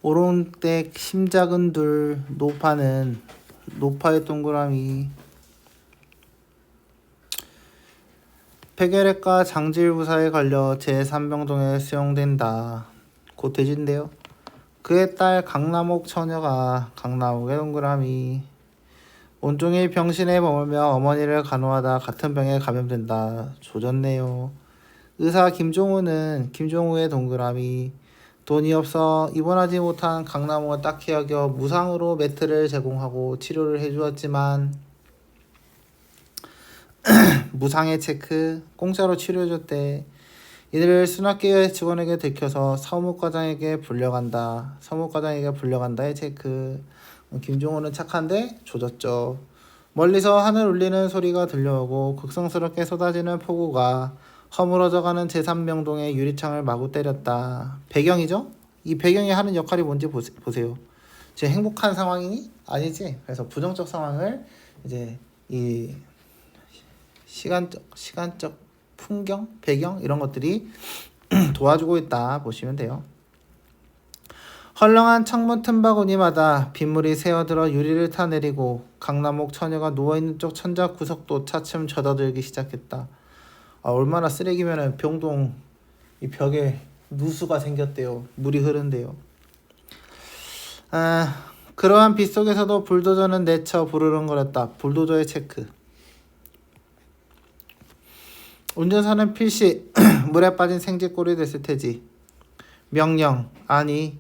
오롱댁 심작은 둘 노파는 노파의 동그라미 폐결핵과 장질부사에 걸려 제3병동에 수용된다. 곧 돼지인데요. 그의 딸 강남옥 처녀가 강남옥의 동그라미 온종일 병실에 머물며 어머니를 간호하다 같은 병에 감염된다. 조졌네요. 의사 김종우는 김종우의 동그라미 돈이 없어 입원하지 못한 강남옥을 딱히 여겨 무상으로 매트를 제공하고 치료를 해주었지만 무상의 체크 공짜로 치료해줬대. 이들을 순학계 직원에게 들켜서 서무과장에게 불려간다의 체크. 김종호는 착한데 조졌죠. 멀리서 하늘 울리는 소리가 들려오고 극성스럽게 쏟아지는 폭우가 허물어져가는 제3병동의 유리창을 마구 때렸다. 배경이죠? 이 배경이 하는 역할이 뭔지 보세요. 지금 행복한 상황이니? 아니지. 그래서 부정적 상황을 이제 이 시간적 풍경, 배경 이런 것들이 도와주고 있다 보시면 돼요. 헐렁한 창문 틈바구니마다 빗물이 새어들어 유리를 타내리고 강남옥 처녀가 누워있는 쪽 천장 구석도 차츰 젖어들기 시작했다. 얼마나 쓰레기면은 병동 이 벽에 누수가 생겼대요. 물이 흐른대요. 그러한 빗속에서도 불도저는 내쳐 부르릉거렸다. 불도저의 체크. 운전사는 필시 물에 빠진 생쥐꼴이 됐을 테지. 명령, 아니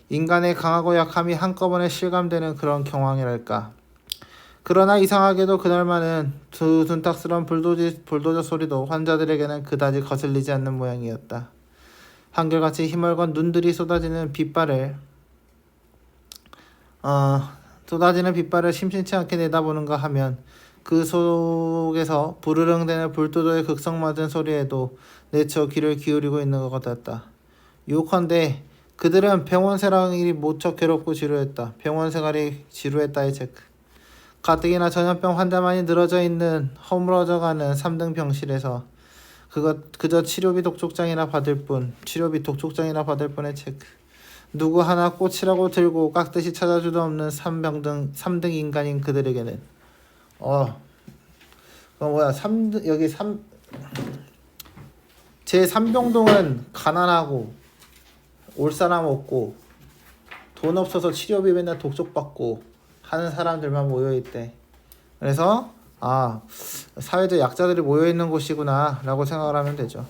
인간의 강하고 약함이 한꺼번에 실감되는 그런 경황이랄까. 그러나 이상하게도 그날만은 둔탁스러운 불도저 소리도 환자들에게는 그다지 거슬리지 않는 모양이었다. 한결같이 힘얼건 눈들이 쏟아지는 빗발을 심심치 않게 내다보는가 하면 그 속에서 부르릉대는 불도저의 극성맞은 소리에도 내쳐 귀를 기울이고 있는 것 같았다. 요컨대 그들은 병원생활이 무척 괴롭고 지루했다. 병원생활이 지루했다의 체크. 가뜩이나 전염병 환자만이 늘어져 있는 허물어져가는 3등 병실에서 그저 치료비 독촉장이나 받을 뿐의 체크. 누구 하나 꽃이라고 들고 깍듯이 찾아주도 없는 3등 인간인 그들에게는 제3병동은 가난하고 올 사람 없고 돈 없어서 치료비 맨날 독촉받고 하는 사람들만 모여있대. 그래서 사회적 약자들이 모여있는 곳이구나 라고 생각을 하면 되죠.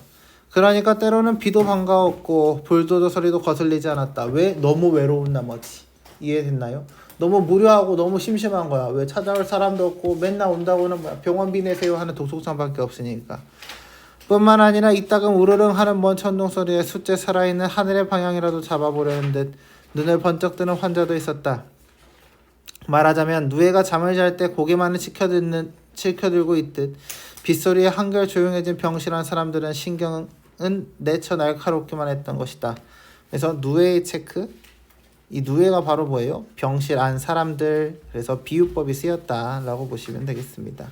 그러니까 때로는 비도 반가웠고 불도저 소리도 거슬리지 않았다. 왜? 너무 외로운 나머지. 이해됐나요? 너무 무료하고 너무 심심한 거야. 왜? 찾아올 사람도 없고 맨날 온다고는 뭐야, 병원비 내세요 하는 독촉장밖에 없으니까. 뿐만 아니라 이따금 우르릉 하는 먼 천둥 소리에 숫째 살아있는 하늘의 방향이라도 잡아보려는 듯 눈을 번쩍 뜨는 환자도 있었다. 말하자면 누에가 잠을 잘 때 고개만을 치켜들고 있듯 빗소리에 한결 조용해진 병실한 사람들은 신경은 내쳐 날카롭기만 했던 것이다. 그래서 누에의 체크, 이 누에가 바로 뭐예요? 병실 안 사람들. 그래서 비유법이 쓰였다라고 보시면 되겠습니다.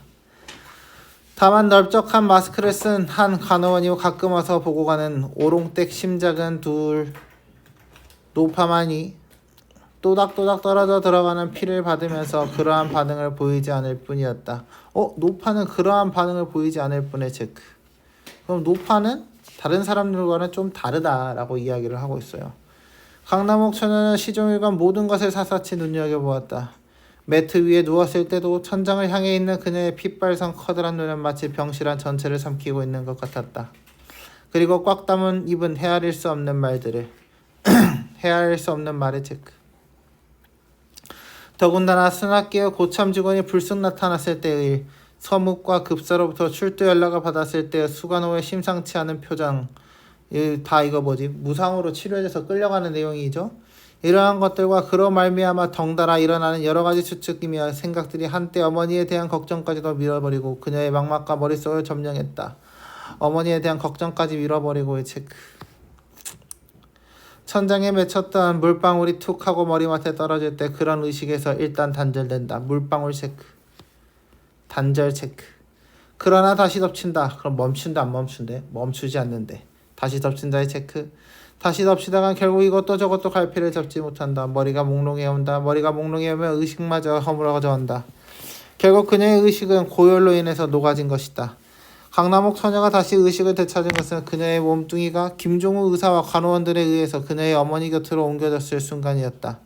다만 넓적한 마스크를 쓴 한 간호원이 가끔 와서 보고 가는 오롱댁 심작은 둘 노파만이 또닥또닥 떨어져 들어가는 피를 받으면서 그러한 반응을 보이지 않을 뿐이었다. 노파는 그러한 반응을 보이지 않을 뿐의 체크. 그럼 노파는 다른 사람들과는 좀 다르다라고 이야기를 하고 있어요. 강남옥 처녀는 시종일관 모든 것을 샅샅이 눈여겨보았다. 매트 위에 누웠을 때도 천장을 향해 있는 그녀의 핏발성 커다란 눈은 마치 병실안 전체를 삼키고 있는 것 같았다. 그리고 꽉 담은 입은 헤아릴 수 없는 말의 체크. 더군다나 순학계의 고참 직원이 불쑥 나타났을 때의 서묵과 급사로부터 출두 연락을 받았을 때의 수간호의 심상치 않은 표정. 다 이거 무상으로 치료해줘서 끌려가는 내용이죠. 이러한 것들과 그로 말미암아 덩달아 일어나는 여러가지 추측이며 생각들이 한때 어머니에 대한 걱정까지도 밀어버리고 그녀의 망막과 머릿속을 점령했다. 어머니에 대한 걱정까지 밀어버리고의 체크. 천장에 맺혔던 물방울이 툭 하고 머리맡에 떨어질 때 그런 의식에서 일단 단절된다. 물방울 체크. 단절 체크. 그러나 다시 덮친다. 그럼 멈춘다 안 멈춘대? 멈추지 않는데. 다시 덮친다의 체크. 다시 덮치다간 결국 이것도 저것도 갈피를 잡지 못한다. 머리가 몽롱해 온다. 머리가 몽롱해 오면 의식마저 허물어져 온다. 결국 그녀의 의식은 고열로 인해서 녹아진 것이다. 강남옥 처녀가 다시 의식을 되찾은 것은 그녀의 몸뚱이가 김종우 의사와 간호원들에 의해서 그녀의 어머니 곁으로 옮겨졌을 순간이었다.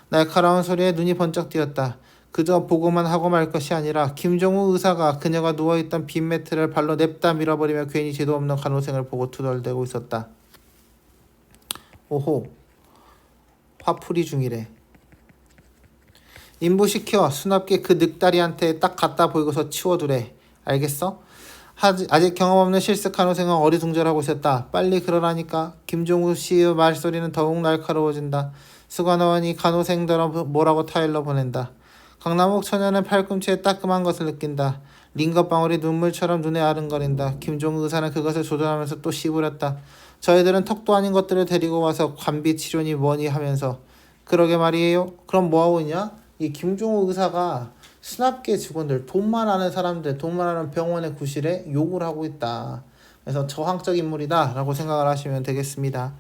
날카로운 소리에 눈이 번쩍 띄었다. 그저 보고만 하고 말 것이 아니라 김종우 의사가 그녀가 누워있던 빈 매트를 발로 냅다 밀어버리며 괜히 죄도 없는 간호생을 보고 투덜대고 있었다. 오호, 화풀이 중이래. 인부시켜 수납게 그 늑다리한테 딱 갖다 보이고서 치워두래. 알겠어? 아직 경험 없는 실습 간호생은 어리둥절하고 있었다. 빨리 그러라니까. 김종우 씨의 말소리는 더욱 날카로워진다. 수간호원이 간호생들어 뭐라고 타일러 보낸다. 강남옥 처녀는 팔꿈치에 따끔한 것을 느낀다. 링거방울이 눈물처럼 눈에 아른거린다. 김종우 의사는 그것을 조절하면서 또 씹으렸다. 저희들은 턱도 아닌 것들을 데리고 와서 관비 치료니 뭐니 하면서. 그러게 말이에요. 그럼 뭐하고 있냐? 이 김종우 의사가 수납계 직원들, 돈만 아는 사람들, 돈만 아는 병원의 구실에 욕을 하고 있다. 그래서 저항적 인물이다 라고 생각을 하시면 되겠습니다.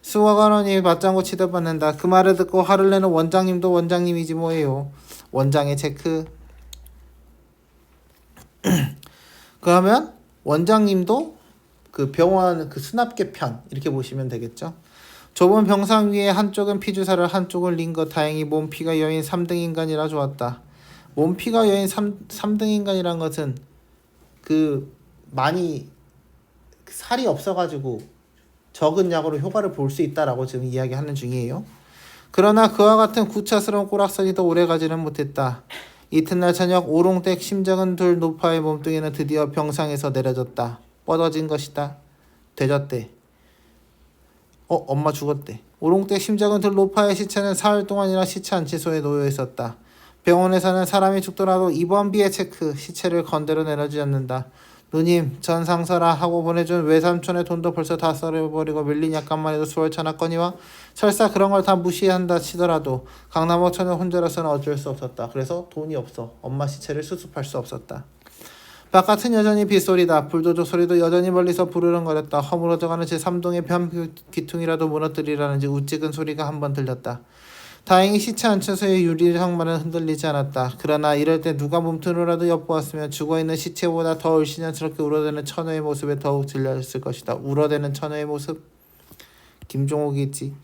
수화관원이 맞장구 치듯 받는다. 그 말을 듣고 화를 내는 원장님도 원장님이지 뭐예요. 원장의 체크. 그러면 원장님도 그 병원 그 수납계 편 이렇게 보시면 되겠죠. 좁은 병상 위에 한쪽은 피주사를 한쪽은 링거. 다행히 몸피가 여인 3등 인간이라 좋았다. 몸피가 여인 3등 인간이란 것은 그 많이 살이 없어가지고 적은 약으로 효과를 볼 수 있다라고 지금 이야기하는 중이에요. 그러나 그와 같은 구차스러운 꼬락선이 더 오래가지는 못했다. 이튿날 저녁 오롱댁 심장은 둘 노파의 몸뚱이는 드디어 병상에서 내려졌다. 뻗어진 것이다. 되졌대. 엄마 죽었대. 오롱댁 심장은 둘 노파의 시체는 사흘 동안이나 시체 안치소에 놓여 있었다. 병원에서는 사람이 죽더라도 입원비에 체크, 시체를 건대로 내려주지 않는다. 누님, 전 상서라 하고 보내준 외삼촌의 돈도 벌써 다 썰어버리고 밀린 약값만 해도 수월찮았거니와 설사 그런 걸 다 무시한다 치더라도 강남옥 처녀 혼자라서는 어쩔 수 없었다. 그래서 돈이 없어. 엄마 시체를 수습할 수 없었다. 바깥은 여전히 빗소리다. 불도저 소리도 여전히 멀리서 부르릉거렸다. 허물어져가는 제3동의 뱀 귀퉁이라도 무너뜨리라는지 우찍은 소리가 한 번 들렸다. 다행히 시체 안쳐서의 유리창문은 흔들리지 않았다. 그러나 이럴 때 누가 몸통으로라도 엿보았으면 죽어있는 시체보다 더 울신연스럽게 울어대는 처녀의 모습에 더욱 질렸을 것이다. 울어대는 처녀의 모습? 김종옥이지.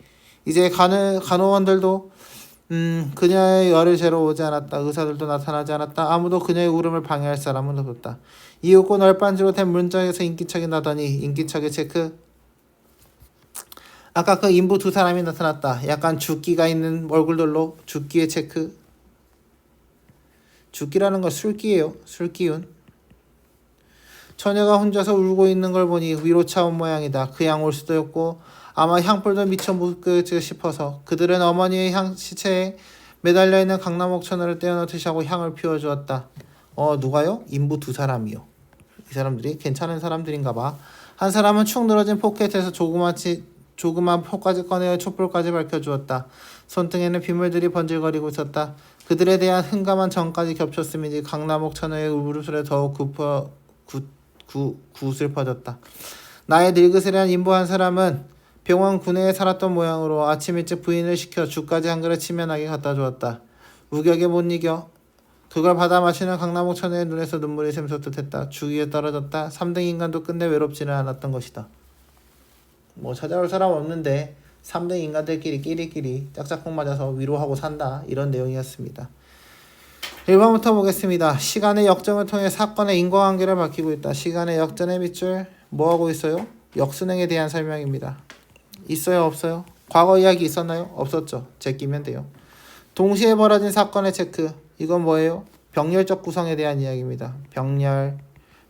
이제 간호원들도 그녀의 열을 재러 오지 않았다. 의사들도 나타나지 않았다. 아무도 그녀의 울음을 방해할 사람은 없었다. 이윽고 널빤지로 된 문짝에서 인기척이 나더니 인기척의 체크. 아까 그 인부 두 사람이 나타났다. 약간 죽기가 있는 얼굴들로. 죽기의 체크. 죽기라는 건 술기예요. 술기운. 처녀가 혼자서 울고 있는 걸 보니 위로 차온 모양이다. 그냥 올 수도 없고 아마 향불도 미쳐 묻을까 싶어서 그들은 어머니의 시체에 매달려있는 강남옥 처녀를 떼어놓듯이 하고 향을 피워주었다. 누가요? 인부 두 사람이요. 이 사람들이 괜찮은 사람들인가 봐. 한 사람은 축 늘어진 포켓에서 조그만 포까지 꺼내어 촛불까지 밝혀주었다. 손등에는 빗물들이 번질거리고 있었다. 그들에 대한 흥감한 정까지 겹쳤음이지 강남옥 처녀의 울음소리에 더욱 구슬퍼졌다. 나의 늙으스레한 인부 한 사람은 병원 구내에 살았던 모양으로 아침 일찍 부인을 시켜 죽까지 한 그릇 치면하게 갖다 주었다. 우격에 못 이겨. 그걸 받아 마시는 강남옥 처녀의 눈에서 눈물이 샘솟듯했다. 주위에 떨어졌다. 3등 인간도 끝내 외롭지는 않았던 것이다. 뭐 찾아올 사람 없는데 3등 인간들끼리 끼리끼리 짝짝꿍 맞아서 위로하고 산다. 이런 내용이었습니다. 1번부터 보겠습니다. 시간의 역정을 통해 사건의 인과관계를 밝히고 있다. 시간의 역전의 밑줄 뭐하고 있어요? 역순행에 대한 설명입니다. 있어요? 없어요? 과거 이야기 있었나요? 없었죠. 제끼면 돼요. 동시에 벌어진 사건의 체크. 이건 뭐예요? 병렬적 구성에 대한 이야기입니다.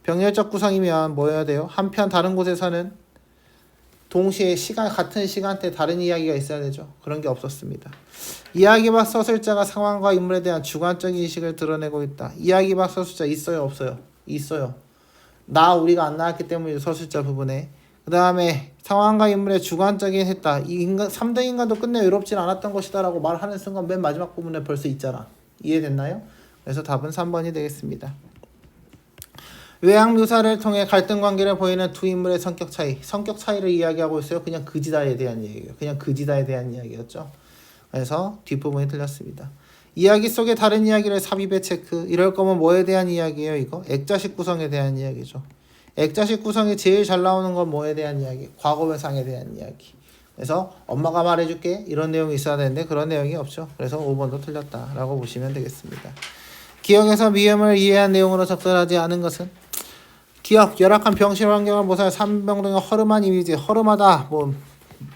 병렬적 구성이면 뭐 해야 돼요? 한편 다른 곳에서는 동시에 같은 시간대에 다른 이야기가 있어야 되죠. 그런 게 없었습니다. 이야기박 서술자가 상황과 인물에 대한 주관적인 인식을 드러내고 있다. 이야기박 서술자 있어요? 없어요? 있어요. 우리가 안 나왔기 때문에 서술자 부분에. 그 다음에 상황과 인물의 주관적인 했다. 이 3등 인간도 끝내 외롭진 않았던 것이다 라고 말하는 순간 맨 마지막 부분에 벌써 있잖아. 이해됐나요? 그래서 답은 3번이 되겠습니다. 외양 묘사를 통해 갈등 관계를 보이는 두 인물의 성격 차이를 이야기하고 있어요. 그냥 그지다에 대한 얘기예요. 그냥 그지다에 대한 이야기였죠. 그래서 뒷부분이 틀렸습니다. 이야기 속의 다른 이야기를 삽입해 체크. 이럴 거면 뭐에 대한 이야기예요? 이거 액자식 구성에 대한 이야기죠. 액자식 구성이 제일 잘 나오는 건 뭐에 대한 이야기? 과거회상에 대한 이야기. 그래서 엄마가 말해줄게 이런 내용이 있어야 되는데 그런 내용이 없죠. 그래서 5번도 틀렸다라고 보시면 되겠습니다. 기억에서 미음을 이해한 내용으로 적절하지 않은 것은 기억, 열악한 병실 환경을 모사할 삼병동의 허름한 이미지, 허름하다 뭐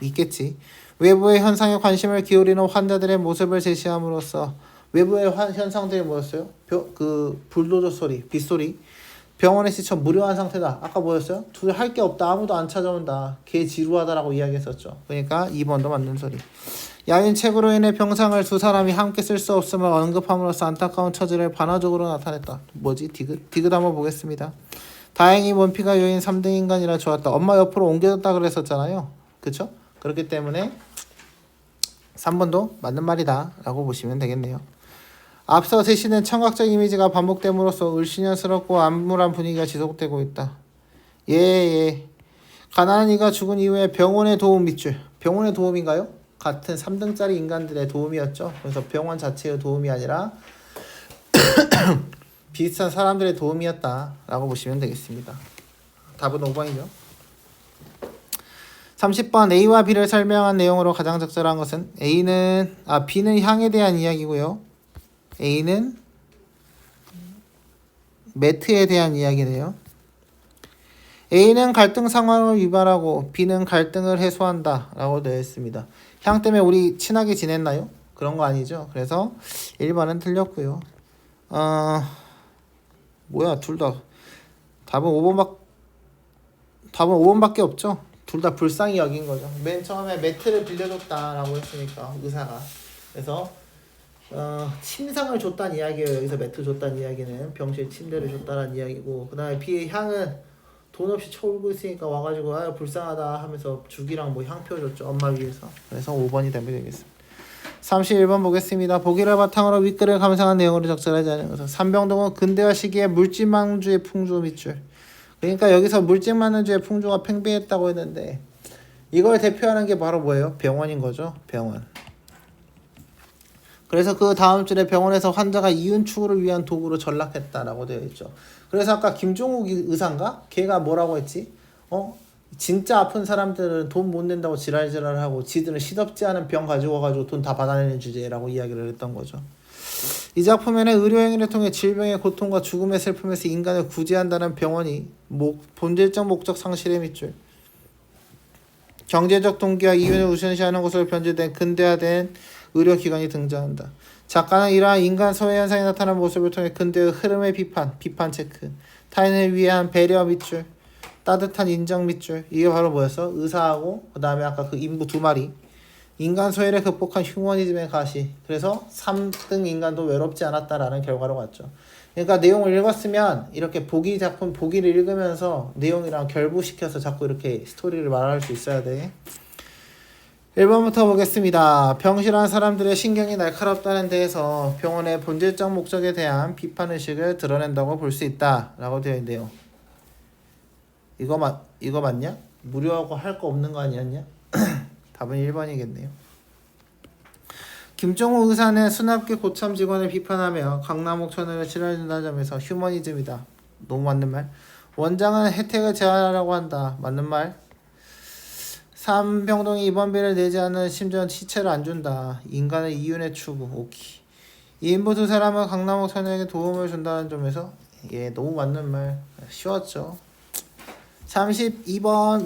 있겠지. 외부의 현상에 관심을 기울이는 환자들의 모습을 제시함으로써 외부의 현상들이 뭐였어요? 불도저 소리, 빗소리. 병원에 지쳐 무료한 상태다. 아까 뭐였어요? 둘이 할 게 없다. 아무도 안 찾아온다. 개 지루하다라고 이야기했었죠. 그러니까 2번도 맞는 소리. 야인책으로 인해 병상을 두 사람이 함께 쓸 수 없음을 언급함으로써 안타까운 처지를 반화적으로 나타냈다. 뭐지? 디귿 한번 보겠습니다. 다행히 원피가 여인 3등 인간이라 좋았다. 엄마 옆으로 옮겨졌다 그랬었잖아요. 그쵸? 그렇기 때문에 3번도 맞는 말이다 라고 보시면 되겠네요. 앞서 제시된 청각적 이미지가 반복됨으로써 을씨년스럽고 암울한 분위기가 지속되고 있다. 예. 가난한 이가 죽은 이후에 병원의 도움 밑줄. 병원의 도움인가요? 같은 3등짜리 인간들의 도움이었죠. 그래서 병원 자체의 도움이 아니라 비슷한 사람들의 도움이었다라고 보시면 되겠습니다. 답은 5번이죠. 30번 A와 B를 설명한 내용으로 가장 적절한 것은 B는 향에 대한 이야기고요. A는 매트에 대한 이야기네요. A는 갈등 상황을 유발하고 B는 갈등을 해소한다 라고 되어 있습니다. 향 때문에 우리 친하게 지냈나요? 그런 거 아니죠. 그래서 1번은 틀렸고요. 뭐야 둘 다 답은 5번밖에 없죠. 둘 다 불쌍히 여긴 거죠. 맨 처음에 매트를 빌려줬다라고 했으니까 의사가. 그래서 침상을 줬다는 이야기예요. 여기서 매트 줬다는 이야기는 병실 침대를 줬다는 이야기고, 그 다음에 B의 향은 돈 없이 쳐울고 있으니까 와가지고 아 불쌍하다 하면서 죽이랑 뭐 향표 줬죠. 엄마 위해서. 그래서 5번이 되겠습니다. 31번 보겠습니다. 보기를 바탕으로 윗글을 감상한 내용으로 적절하지 않은 것은 삼병동은 근대화 시기에 물질만주의 풍조 밑줄. 그러니까 여기서 물질만주의 풍조가 팽배했다고 했는데 이걸 대표하는 게 바로 뭐예요? 병원인 거죠. 병원. 그래서 그 다음 줄에 병원에서 환자가 이윤 추구를 위한 도구로 전락했다라고 되어 있죠. 그래서 아까 김종욱 의사인가? 걔가 뭐라고 했지? 진짜 아픈 사람들은 돈 못 낸다고 지랄하고 지들은 시덥지 않은 병 가지고 와가지고 돈 다 받아내는 주제라고 이야기를 했던 거죠. 이 작품에는 의료행위를 통해 질병의 고통과 죽음의 슬픔에서 인간을 구제한다는 병원이 본질적 목적 상실의 밑줄, 경제적 동기와 이윤을 우선시하는 것으로 변질된 근대화된 의료기관이 등장한다. 작가는 이러한 인간 소외 현상이 나타나는 모습을 통해 근대의 흐름의 비판 체크, 타인을 위한 배려 밑줄, 따뜻한 인정 밑줄. 이게 바로 뭐였어? 의사하고 그 다음에 아까 그 인부 두 마리. 인간 소외를 극복한 휴머니즘의 가시. 그래서 3등 인간도 외롭지 않았다라는 결과로 갔죠. 그러니까 내용을 읽었으면 이렇게 보기를 읽으면서 내용이랑 결부시켜서 자꾸 이렇게 스토리를 말할 수 있어야 돼. 1번부터 보겠습니다. 병실한 사람들의 신경이 날카롭다는 데에서 병원의 본질적 목적에 대한 비판의식을 드러낸다고 볼 수 있다 라고 되어 있네요. 이거 맞냐? 무료하고 할 거 없는 거 아니었냐? 답은 1번이겠네요. 김종우 의사는 수납기 고참 직원을 비판하며 강남옥 천연을 치료해준다는 점에서 휴머니즘이다. 너무 맞는 말. 원장은 혜택을 제한하라고 한다. 맞는 말. 삼병동이 입원비를 내지 않는 심지어 시체를 안 준다. 인간의 이윤의 추구. 오키. 이인부 두 사람은 강남옥 천연에게 도움을 준다는 점에서 너무 맞는 말. 쉬웠죠. 32번